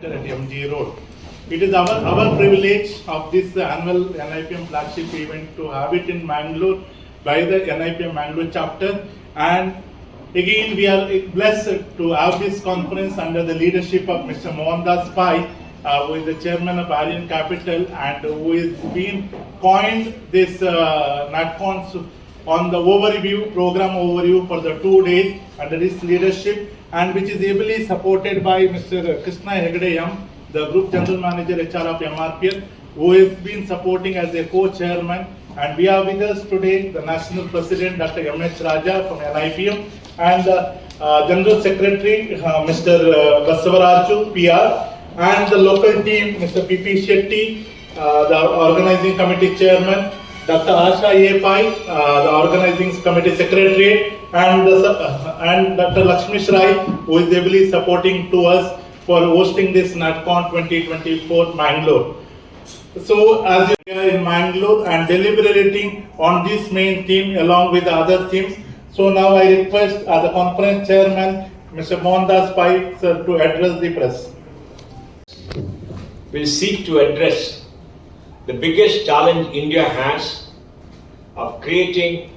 Center at MG Road. It is our privilege of this annual NIPM flagship event to have it in Mangalore by the NIPM Mangalore chapter, and again we are blessed to have this conference under the leadership of Mr. Mohandas Pai, who is the chairman of Aryan Capital and who has been coined this Natcon on the program overview for the 2 days under his leadership, and which is ably supported by Mr. Krishna Hegde, the Group General Manager HR of MRPL, who has been supporting as a co-chairman. And we are with us today the National President Dr. M.H. Raja from NIPM and the General Secretary Mr. Basavaraju PR, and the local team Mr. P.P. Shetty, the Organizing Committee Chairman, Dr. Asha A. Pai, the Organizing Committee Secretary, and Dr. Lakshmi Rai, who is ably supporting to us for hosting this Natcon 2024 Mangalore. So as you are in Mangalore and deliberating on this main theme along with the other themes, so now I request the conference chairman, Mr. Mohandas Pai, sir, to address the press. Will seek to address the biggest challenge India has of creating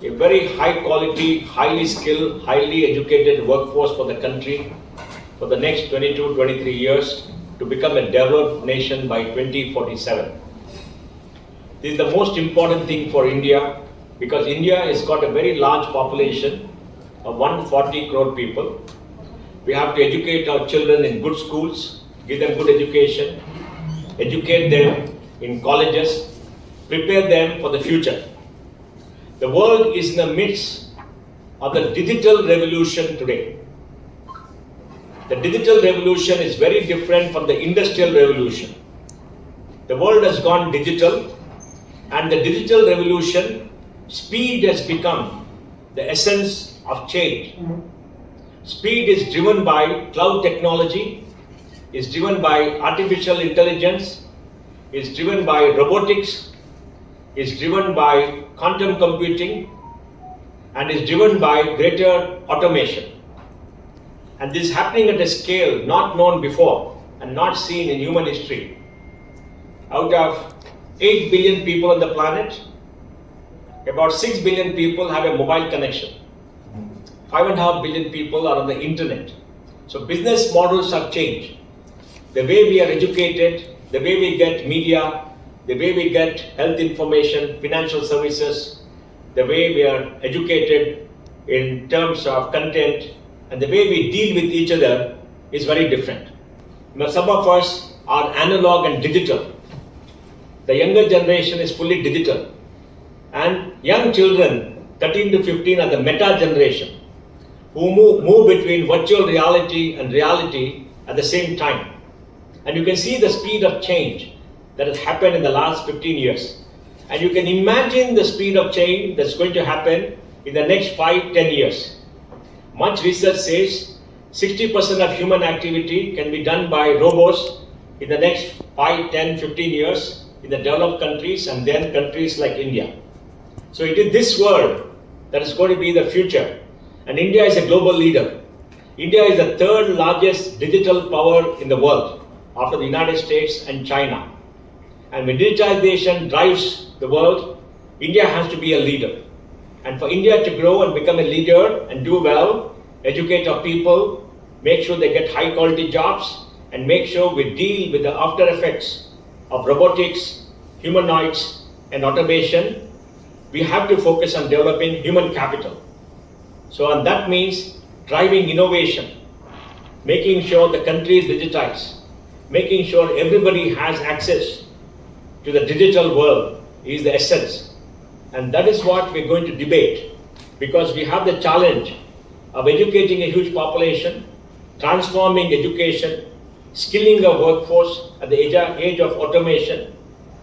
a very high quality, highly skilled, highly educated workforce for the country for the next 22-23 years to become a developed nation by 2047. This is the most important thing for India, because India has got a very large population of 140 crore people. We have to educate our children in good schools, give them good education, educate them in colleges, prepare them for the future. The world is in the midst of the digital revolution today. The digital revolution is very different from the industrial revolution. The world has gone digital, and the digital revolution, speed has become the essence of change. Speed is driven by cloud technology, is driven by artificial intelligence, is driven by robotics, is driven by quantum computing, and is driven by greater automation. And this is happening at a scale not known before and not seen in human history. Out of 8 billion people on the planet, about 6 billion people have a mobile connection. 5.5 billion people are on the internet. So business models have changed. The way we are educated, the way we get media, the way we get health information, financial services, the way we are educated in terms of content, and the way we deal with each other is very different. Now, some of us are analog and digital. The younger generation is fully digital. And young children, 13 to 15, are the meta generation, who move between virtual reality and reality at the same time. And you can see the speed of change that has happened in the last 15 years. And you can imagine the speed of change that's going to happen in the next 5-10 years. Much research says 60% of human activity can be done by robots in the next 5, 10, 15 years in the developed countries, and then countries like India. So it is this world that is going to be the future. And India is a global leader. India is the third largest digital power in the world after the United States and China. And when digitization drives the world, India has to be a leader. And for India to grow and become a leader and do well, educate our people, make sure they get high quality jobs, and make sure we deal with the after effects of robotics, humanoids, and automation, we have to focus on developing human capital. So, and that means driving innovation, making sure the country is digitized, making sure everybody has access to the digital world is the essence. And that is what we're going to debate, because we have the challenge of educating a huge population, transforming education, skilling our workforce at the age of automation,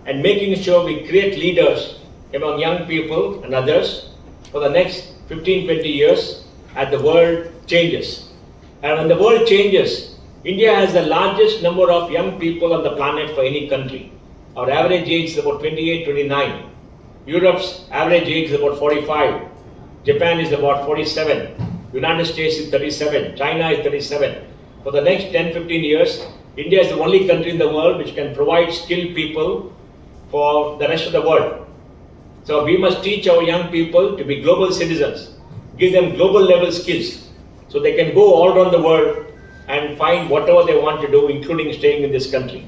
and making sure we create leaders among young people and others for the next 15-20 years as the world changes. And when the world changes, India has the largest number of young people on the planet for any country. Our average age is about 28, 29. Europe's average age is about 45. Japan is about 47. United States is 37. China is 37. For For the next 10-15 years, India is the only country in the world which can provide skilled people for the rest of the world. So we must teach our young people to be global citizens, give them global level skills so they can go all around the world and find whatever they want to do, including staying in this country.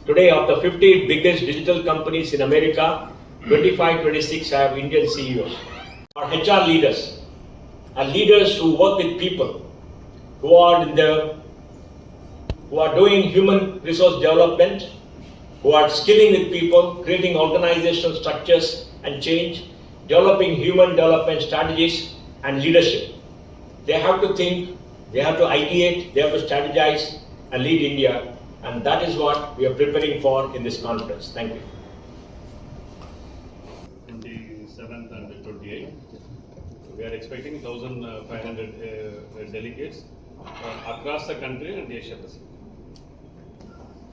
Today, of the 50 biggest digital companies in America, 25-26 have Indian CEOs. Our HR leaders are leaders who work with people, who are doing human resource development, who are skilling with people, creating organizational structures and change, developing human development strategies and leadership. They have to think, they have to ideate, they have to strategize and lead India, and that is what we are preparing for in this conference. Thank you. 27th and 28th. We are expecting 1,500 delegates across the country and Asia Pacific.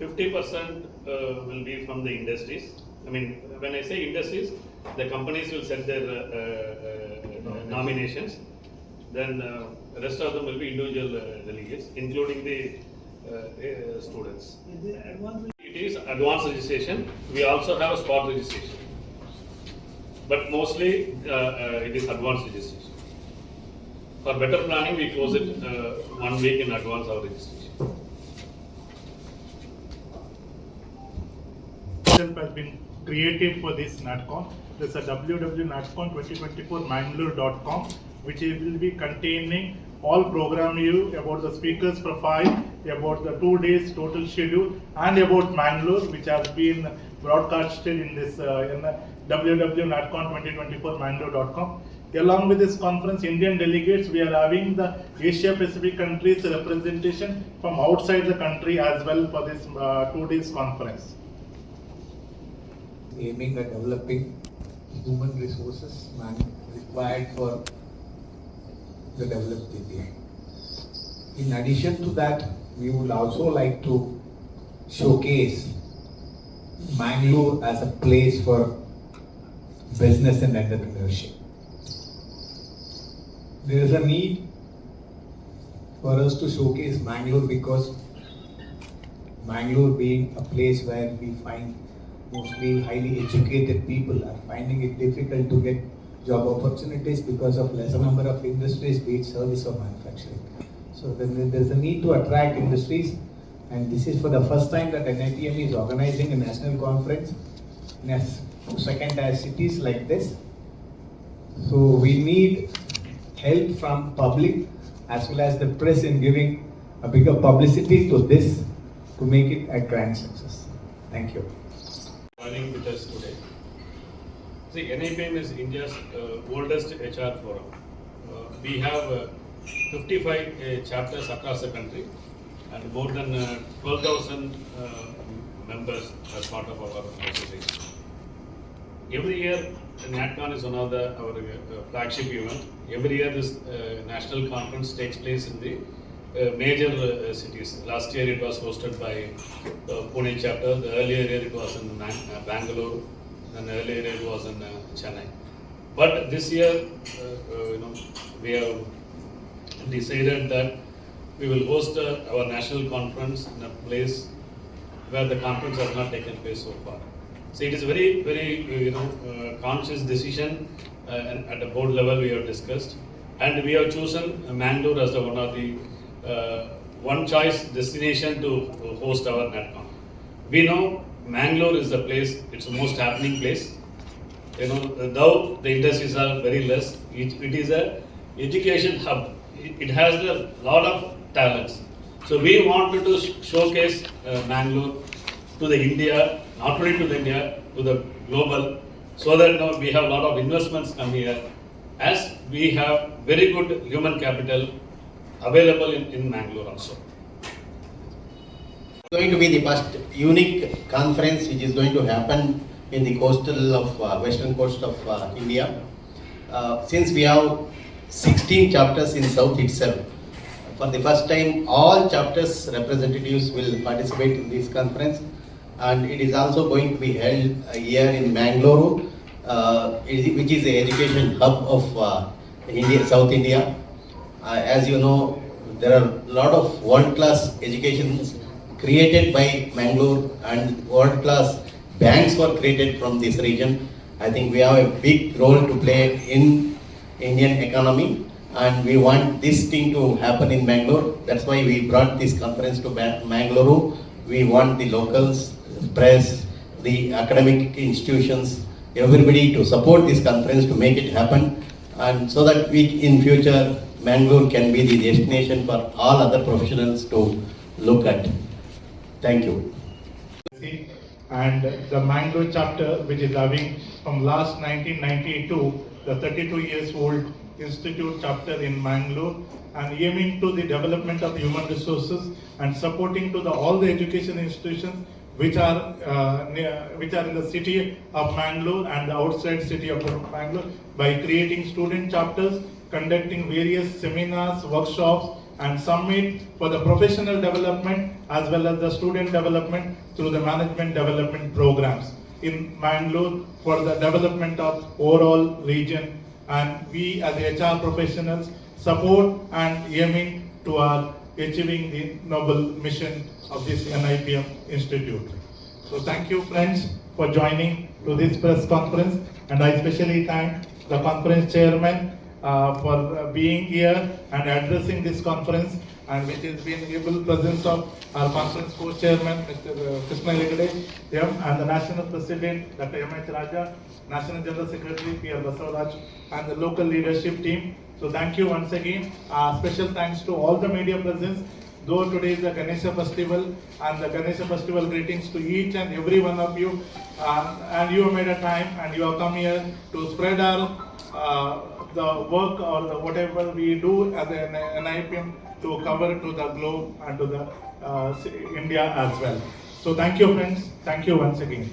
50% will be from the industries. I mean, when I say industries, the companies will send their nominations. Then the rest of them will be individual delegates, including the students. It is advanced registration. We also have spot registration. But mostly it is advanced registration. For better planning, we close it 1 week in advance of registration. Has been created for this Natcon. There's a www.natcon2024mangalore.com, which will be containing all program you about the speaker's profile, about the 2 days total schedule, and about Mangalore, which has been broadcasted in this www.natcon2024mangalore.com. Along with this conference, Indian delegates, we are having the Asia Pacific countries representation from outside the country as well for this 2 days conference. Aiming at developing human resources required for the developed India. In addition to that, we would also like to showcase Mangalore as a place for business and entrepreneurship. There is a need for us to showcase Mangalore because Mangalore being a place where we find mostly highly educated people are finding it difficult to get job opportunities because of lesser number of industries, be it service or manufacturing. So then there's a need to attract industries, and this is for the first time that NITM is organizing a national conference in second-tier cities like this. So we need help from public as well as the press in giving a bigger publicity to this to make it a grand success. Thank you. Joining with us today. See, NIPM is India's oldest HR forum. We have 55 chapters across the country and more than 12,000 members as part of our association. Every year, Natcon is one of our flagship event. Every year, this national conference takes place in the major cities. Last year, it was hosted by Pune chapter. The earlier year, it was in Bangalore, and earlier it was in Chennai. But this year, we have decided that we will host our national conference in a place where the conference has not taken place so far. So it is very, very conscious decision at the board level we have discussed, and we have chosen Mangalore as one of the one choice destination to host our Natcon. We know Mangalore is the place; it's the most happening place. Though the industries are very less, it is a education hub. It has a lot of talents. So we wanted to showcase Mangalore to the India, not only to the India, to the global, so that we have a lot of investments come here, as we have very good human capital available in Mangalore also. Going to be the first unique conference which is going to happen in the coastal of western coast of India. Since we have 16 chapters in South itself, for the first time all chapters representatives will participate in this conference, and it is also going to be held here in Mangalore, which is the education hub of India, South India. As you know, there are a lot of world-class educations created by Mangalore and world-class banks were created from this region. I think we have a big role to play in Indian economy and we want this thing to happen in Mangalore. That's why we brought this conference to Mangalore. We want the locals, press, the academic institutions, everybody to support this conference to make it happen and so that we in future Mangalore can be the destination for all other professionals to look at. Thank you. And the Mangalore chapter, which is having from last 1992, the 32 years old institute chapter in Mangalore, and aiming to the development of human resources and supporting to all the education institutions which are in the city of Mangalore and the outside city of Mangalore by creating student chapters, conducting various seminars, workshops and summit for the professional development as well as the student development through the management development programs in Mangalore for the development of overall region, and we as HR professionals support and aiming to our achieving the noble mission of this NIPM Institute. So thank you friends for joining to this press conference, and I especially thank the conference chairman for being here and addressing this conference, and which has been able presence of our conference co-chairman Mr. Krishna Legade and the national president Dr. M.H. Raja, national general secretary P.R. Basavaraj and the local leadership team. So thank you once again. Special thanks to all the media presence. Though today is the Ganesha festival, and the Ganesha festival greetings to each and every one of you, and you have made a time and you have come here to spread our the work or the whatever we do as an NIPM to cover to the globe and to the India as well. So thank you friends, thank you once again.